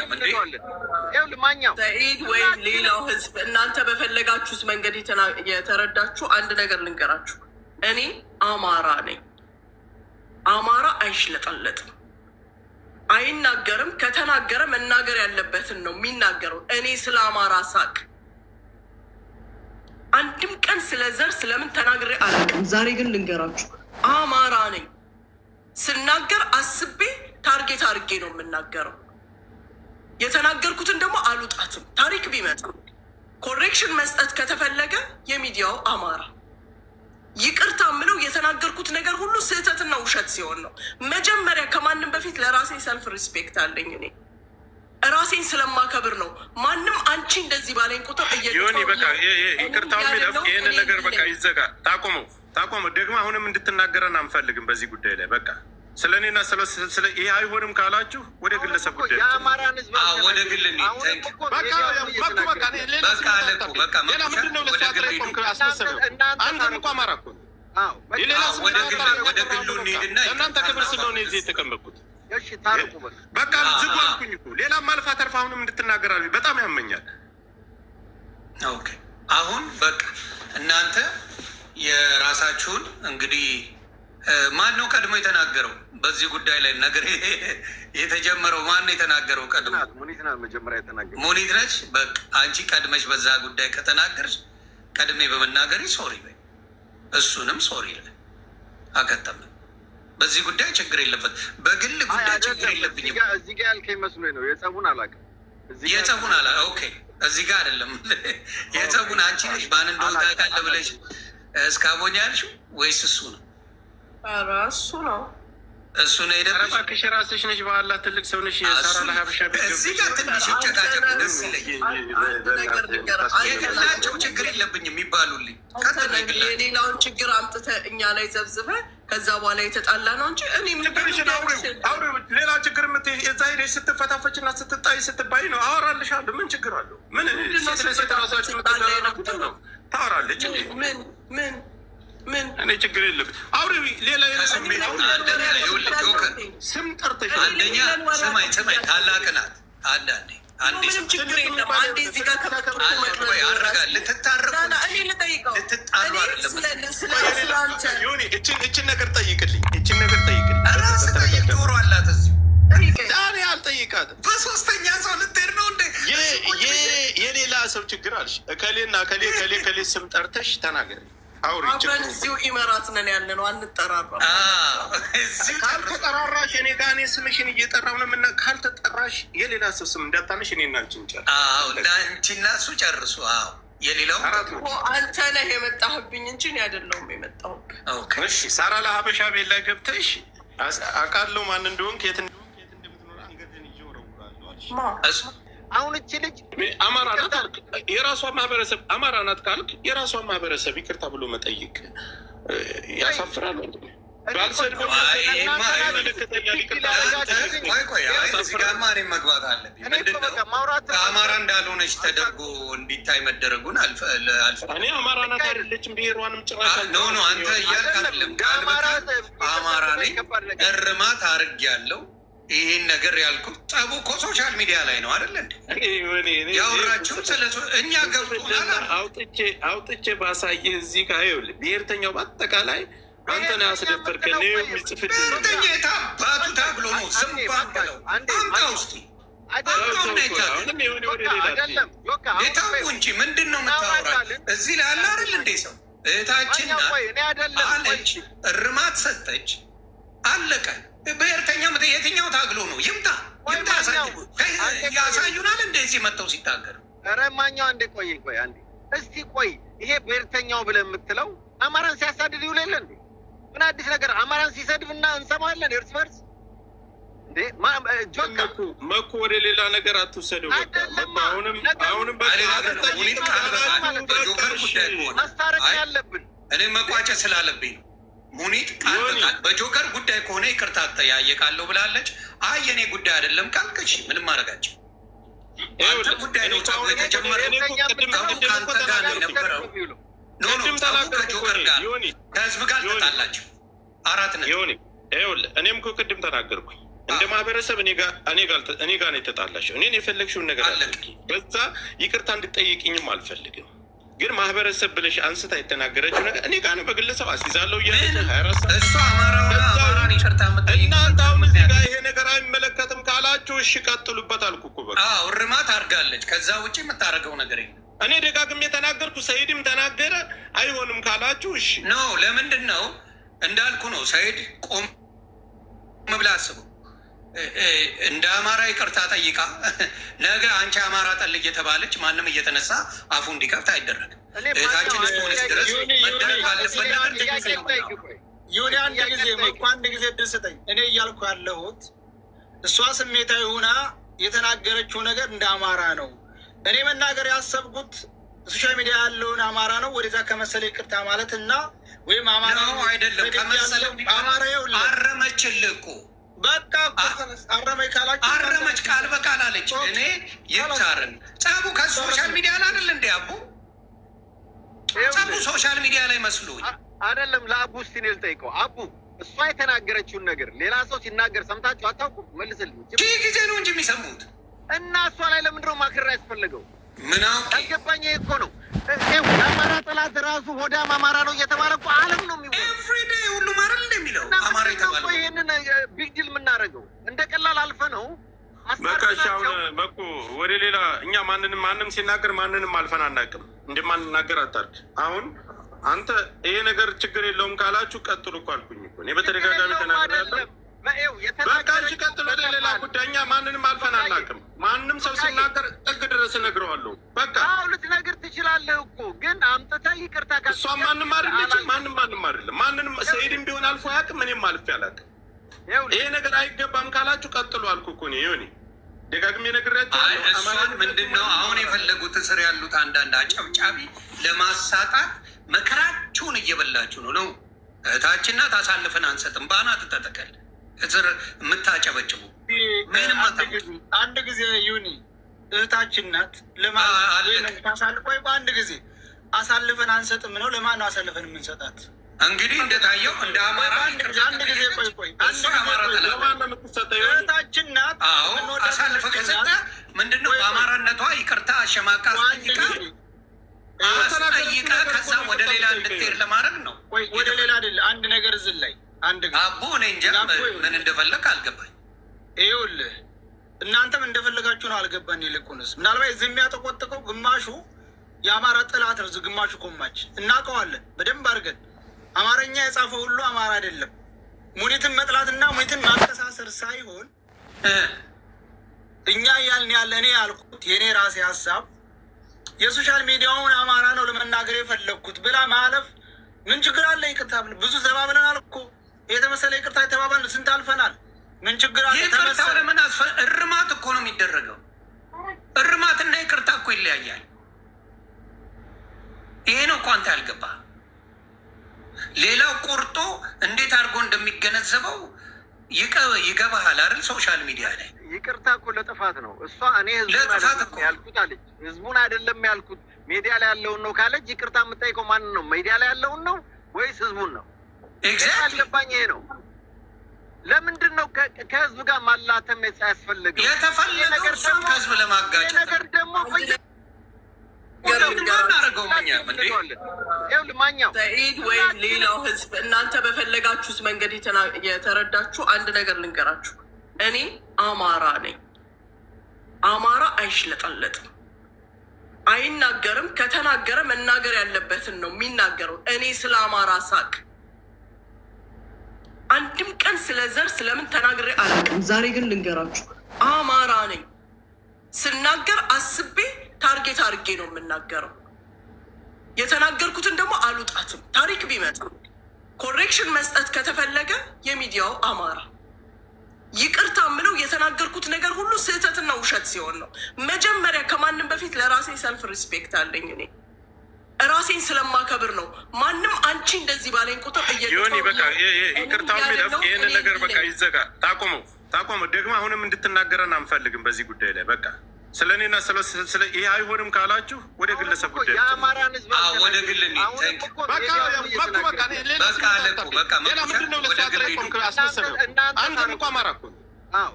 እኛም እንዴ ማኛው ሰኢድ ወይ ሌላው ህዝብ እናንተ በፈለጋችሁት መንገድ የተረዳችሁ አንድ ነገር ልንገራችሁ። እኔ አማራ ነኝ። አማራ አይሽለጠለጥም፣ አይናገርም። ከተናገረ መናገር ያለበትን ነው የሚናገረው። እኔ ስለ አማራ ሳቅ አንድም ቀን ስለ ዘር ስለምን ተናግሬ አላውቅም። ዛሬ ግን ልንገራችሁ አማራ ነኝ። ስናገር አስቤ ታርጌት አድርጌ ነው የምናገረው። የተናገርኩትን ደግሞ አልውጣትም። ታሪክ ቢመጣ ኮሬክሽን መስጠት ከተፈለገ የሚዲያው አማራ ይቅርታ ምለው የተናገርኩት ነገር ሁሉ ስህተትና ውሸት ሲሆን ነው። መጀመሪያ ከማንም በፊት ለራሴ ሰልፍ ሪስፔክት አለኝ። እኔ ራሴን ስለማከብር ነው። ማንም አንቺ እንደዚህ ባለኝ ቁጥር ይቅርታው ሚለፍ ይህንን ነገር በቃ ይዘጋ። ታቆመው ደግሞ አሁንም እንድትናገረን አንፈልግም በዚህ ጉዳይ ላይ በቃ ስለ እኔና ስለ ይሄ አይሆንም ካላችሁ ወደ ግለሰብ ጉዳይ ወደ ግል እናንተ ክብር ስለሆነ እዚህ የተቀመጥኩት በቃ ዝጉ አልኩኝ እኮ ሌላም አልፋ ተርፋ አሁንም እንድትናገራሉ በጣም ያመኛል። አሁን በቃ እናንተ የራሳችሁን እንግዲህ ማን ነው ቀድሞ የተናገረው በዚህ ጉዳይ ላይ ነገር የተጀመረው? ማን ነው የተናገረው ቀድሞ? ሙኒት ነች። በቃ አንቺ ቀድመሽ በዛ ጉዳይ ከተናገርሽ ቀድሜ በመናገሪ ሶሪ በይ፣ እሱንም ሶሪ ላይ አከተመ። በዚህ ጉዳይ ችግር የለበት። በግል ጉዳይ ችግር የለብኝም። እዚህ ጋር ያልከኝ መስሎኝ ነው። የጸቡን አላውቅም። የጸቡን ኦኬ፣ እዚህ ጋር አይደለም። የጸቡን አንቺ ነሽ ባን እንደወጣ ካለ ብለሽ እስካቦኛ ያልሽው ወይስ እሱ ነው? እሱ ነው። እሱ ነው የደረሰ። እባክሽ ራስሽ ነሽ። በኋላ ትልቅ ሰው ነሽ። የሳራ ለሀበሻ እዚህ ጋር ትንሽ ጨቃጨቅ ደስ ይለኛል። የግላቸው ችግር የለብኝም ይባሉልኝ። የሌላውን ችግር አምጥተህ እኛ ላይ ዘብዝበህ ከዛ በኋላ የተጣላ ነው እንጂ እኔ ሌላ ችግር የዛ ሄደሽ ስትፈታፈች እና ስትጣይ ስትባይ ነው አወራልሻለሁ። ምን ችግር አለው? ምን ሴት ራሳችሁ ነው ታወራለች። ምን እኔ ችግር የለብኝ። አውሪ ሌላ ስም ጠርተሽ አንደኛ ሰማይ ታላቅ ናት። አንዴ ምንም ችግር የለም። አንዴ እዚህ ጋር አረጋ ልትታረቁ እችን ነገር ጠይቅልኝ። ራስ ጠይቅ። ጆሮ አላት እዚሁ ዛሬ አልጠይቃትም። በሶስተኛ ሰው ልትሄድ ነው እንደ የሌላ ሰው ችግር አልሽ። እከሌና ከሌ ስም ጠርተሽ ተናገሪ። አብረን እዚሁ ኢመራት ነን ያለ ነው። አንጠራራም። ካልተጠራራሽ እኔ ጋር እኔ ስምሽን እየጠራሁ ነው። ምና ካልተጠራሽ የሌላ ሰው ስም እንዳታነሽ። እኔ እና አንቺን ጨርሱ። አንቺና እሱ ጨርሱ። የሌላው አንተ ነህ የመጣህብኝ እንጂ እኔ አይደለሁም የመጣሁብህ። እሺ ሳራ ለሀበሻ ቤት ላይ ገብተሽ አውቃለሁ ማን እንደሆንክ የት እንደምትኖር አንገትን ይዤ እወረውራለሁ። አሁን እቺ ልጅ አማራ ናት አልክ፣ የራሷ ማህበረሰብ አማራ ናት ካልክ የራሷ ማህበረሰብ ይቅርታ ብሎ መጠይቅ ያሳፍራል። መግባት አለብኝ። አማራ እንዳልሆነች ተደርጎ እንዲታይ መደረጉን እኔ አማራ ናት አይደለችም ብሔሯንም ጭራሽ ነው አንተ እያልክ አይደለም። አማራ ነኝ እርማት አድርጌያለሁ። ይህን ነገር ያልኩት ጠቡ እኮ ሶሻል ሚዲያ ላይ ነው አይደለ እንዴ? ያወራችሁት እኛ ገብቶናል። አውጥቼ ባሳይህ እዚህ ጋር ይኸውልህ፣ ብሔርተኛው በአጠቃላይ አንተ ነህ ያስደፈርከን። የሚጽፍል ብሔርተኛ የታባቱ ተብሎ ነው ዝም ባለው አምጣ ውስጥ የታቡ እንጂ ምንድን ነው የምታወራል? እዚህ ላይ አለ አይደል እንዴ? ሰው እህታችን አለች፣ እርማት ሰጠች፣ አለቀ። ብሔርተኛ የትኛው ታግሎ ነው? ይምጣ ያሳዩናል። እንደዚህ መጥተው ሲታገሩ ረማኛው አንዴ ቆይ አንዴ እስቲ ቆይ። ይሄ ብሔርተኛው ብለህ የምትለው አማራን ሲያሳድድ ይውል የለ እንዴ? ምን አዲስ ነገር? አማራን ሲሰድብና እንሰማለን እርስ በርስ እንዴ? መኩ ወደ ሌላ ነገር አትውሰደው። አሁንም ማስታረቅ ያለብን እኔ መቋጨት ስላለብኝ ነው። ሙኒት ቃል በቃል በጆከር ጉዳይ ከሆነ ይቅርታ ጠያየቃለሁ ብላለች። የኔ ጉዳይ አይደለም ካልክሽ ምንም ማድረጋቸው ጉዳይ ነው። ጸቡ የተጀመረ ከአንተ ጋር ነው የነበረው። ከጆከር ጋር ከህዝብ ጋር ተጣላቸው። 4 ነጥብ እኔም እኮ ቅድም ተናገርኩኝ። እንደ ማህበረሰብ እኔ ጋር ነው የተጣላሽው። እኔን የፈለግሽውን ነገር አለ በዛ ይቅርታ እንድጠይቅኝም አልፈልግም። ግን ማህበረሰብ ብለሽ አንስታ የተናገረችው ነገር እኔ ጋር ነው በግለሰብ አስይዛለሁ እያለች እሱ አማራን ይቅርታ እናንተ አሁን እዚህ ጋር ይሄ ነገር አይመለከትም ካላችሁ እሺ ቀጥሉበት አልኩ እኮ በቃ። እርማት አድርጋለች። ከዛ ውጭ የምታደርገው ነገር የለም። እኔ ደጋግሜ የተናገርኩ ሰይድም ተናገረ። አይሆንም ካላችሁ እሺ ነው። ለምንድን ነው እንዳልኩ ነው። ሰይድ ቆም ብለህ አስበው። እንደ አማራ ይቅርታ ጠይቃ ነገ አንቺ አማራ ጠል እየተባለች ማንም እየተነሳ አፉ እንዲከፍት አይደረግም። እህታችን እስከሆነች ድረስ መደረግ ባለበት ነገር ይሁን። አንድ ጊዜ እድል ስጠኝ። እኔ እያልኩ ያለሁት እሷ ስሜታዊ ሆና የተናገረችው ነገር እንደ አማራ ነው። እኔ መናገር ያሰብኩት ሶሻል ሚዲያ ያለውን አማራ ነው። ወደዛ ከመሰለ ይቅርታ ማለት እና ወይም አማራ ነው አይደለም ከመሰለ አማራ አረመችልህ እኮ በቃ አረመች ካላችሁ አረመች ቃል በቃል አለች። እኔ ይታረን ጸቡ ከሶሻል ሚዲያ ላይ አይደል እንዴ? አቡ ጸቡ ሶሻል ሚዲያ ላይ መስሎኝ አይደለም። ለአቡ እስቲ እኔ ልጠይቀው። አቡ እሷ የተናገረችውን ነገር ሌላ ሰው ሲናገር ሰምታችሁ አታውቁም? መልስልኝ። ይህ ጊዜ ነው እንጂ የሚሰሙት እና እሷ ላይ ለምንድነው ማክረር ያስፈለገው? ምን አልገባኝ እኮ ነው። የአማራ ጠላት ራሱ ሆዳም አማራ ነው እየተባለ እኮ ዓለም ነው የሚሆነው። ኤቭሪዴ ሁሉም አይደል እንደሚለው አማራ የተባለው ይሄንን ቢግ ዲል የምናደርገው እንደ ቀላል አልፈ ነው። በቃ እሺ፣ አሁን በቁ ወደ ሌላ እኛ ማንም ሲናገር ማንንም አልፈን አናውቅም። እንደማንናገር አታርግ። አሁን አንተ ይሄ ነገር ችግር የለውም ካላችሁ ቀጥሉ እኮ አልኩኝ እኮ እኔ በተደጋጋሚ ተናግሬያለሁ። በቃ እሺ ቀጥሎ ወደ ሌላ ጉዳይ። እኛ ማንንም አልፈን አናውቅም። ማንም ሰው ሲናገር ጥግ ድረስ እነግረዋለሁ። በቃ አዎ ልትነግር ትችላለህ እኮ ግን አምጥተህ ይቅርታ ካል እሷ ማንም አይደለችም። ማንም አይደለም። ማንንም ሰይድም ቢሆን አልፎ አያውቅም። እኔም አልፌ አላውቅም። ይሄ ነገር አይገባም ካላችሁ ቀጥሎ አልኩ እኮ ነው ይሁን ደጋግሜ ነግሬያቸው። እሷን ምንድን ነው አሁን የፈለጉት ስር ያሉት አንዳንድ አጨብጫቢ ለማሳጣት መከራችሁን እየበላችሁ ነው። እህታችን ናት አሳልፈን አንሰጥም። ባናት ተተከል እስር የምታጨበጭቡ ምንም አንድ ጊዜ ዩኒ እህታችን ናት ለማሳልቆይ በአንድ ጊዜ አሳልፈን አንሰጥም ነው። ለማን ነው አሳልፈን የምንሰጣት? እንግዲህ እንደታየው እንደ አማራ አንድ ጊዜ ቆይ እህታችን ናት። አሳልፈ ከሰጠ ምንድነው በአማራነቷ ይቅርታ አሸማቃ አስጠይቀ ከዛ ወደ ሌላ እንድትሄድ ለማድረግ ነው። ወደ ሌላ አይደለ። አንድ ነገር ዝል ላይ አንድ አቦ እኔ እንጃ ምን እንደፈለግ አልገባኝ። ይኸውልህ እናንተም እንደፈለጋችሁ ነው አልገባኝ። ይልቁንስ ምናልባት እዚህ የሚያጠቆጥቀው ግማሹ የአማራ ጥላት ነው፣ ግማሹ ኮማች እናውቀዋለን በደንብ አድርገን። አማርኛ የጻፈው ሁሉ አማራ አይደለም። ሙኒትን መጥላትና ሙኒትን ማስተሳሰር ሳይሆን እኛ ያልን እኔ ያልኩት የእኔ ራሴ ሀሳብ የሶሻል ሚዲያውን አማራ ነው ለመናገር የፈለግኩት ብላ ማለፍ ምን ችግር አለ? ይቅርታ ብዙ ተባብለናል እኮ የተመሰለ ይቅርታ የተባባል ስንት አልፈናል። ምን ችግር አለ? ይቅርታው ለምን እርማት እኮ ነው የሚደረገው። እርማትና ይቅርታ እኮ ይለያያል። ይሄ ነው እኮ አንተ ያልገባ። ሌላው ቆርጦ እንዴት አድርጎ እንደሚገነዘበው ይገባሃል አይደል? ሶሻል ሚዲያ ላይ ይቅርታ እኮ ለጥፋት ነው። እሷ እኔ ህዝቡን ያልኩት አለች። ህዝቡን አይደለም ያልኩት ሚዲያ ላይ ያለውን ነው ካለች ይቅርታ የምጠይቀው ማንን ነው? ሚዲያ ላይ ያለውን ነው ወይስ ህዝቡን ነው? አልገባኝ። ይሄ ነው። ለምንድን ነው ከህዝብ ጋር ማላተም ያስፈልገው? የተፈለገው እሱም ከህዝብ ለማጋጨት ነገር ደግሞ ሰኢድ ወይም ሌላው ህዝብ እናንተ በፈለጋችሁት መንገድ የተረዳችሁ አንድ ነገር ልንገራችሁ። እኔ አማራ ነኝ። አማራ አይሽለጠለጥም፣ አይናገርም። ከተናገረ መናገር ያለበትን ነው የሚናገረው። እኔ ስለ አማራ ሳቅ አንድም ቀን ስለ ዘር ስለምን ተናግሬ አላውቅም። ዛሬ ግን ልንገራችሁ፣ አማራ ነኝ። ስናገር አስቤ ታርጌት አድርጌ ነው የምናገረው። የተናገርኩትን ደግሞ አልውጣትም። ታሪክ ቢመጣ ኮሬክሽን መስጠት ከተፈለገ የሚዲያው አማራ ይቅርታ ምለው የተናገርኩት ነገር ሁሉ ስህተትና ውሸት ሲሆን ነው። መጀመሪያ ከማንም በፊት ለራሴ ሰልፍ ሪስፔክት አለኝ። እኔ ራሴን ስለማከብር ነው። ማንም አንቺ እንደዚህ ባለኝ ቁጥር ይቅርታው የሚለፍ ይህንን ነገር በቃ ይዘጋ። ታቆመው ደግሞ አሁንም እንድትናገረን አንፈልግም በዚህ ጉዳይ ላይ በቃ ስለ እኔና ስለ ይሄ አይሆንም ካላችሁ ወደ ግለሰብ ጉዳይ ወደ ግል ሌላ ምንድን ነው ለሱ አስመሰለው። አንተም እኮ አማራ እኮ አዎ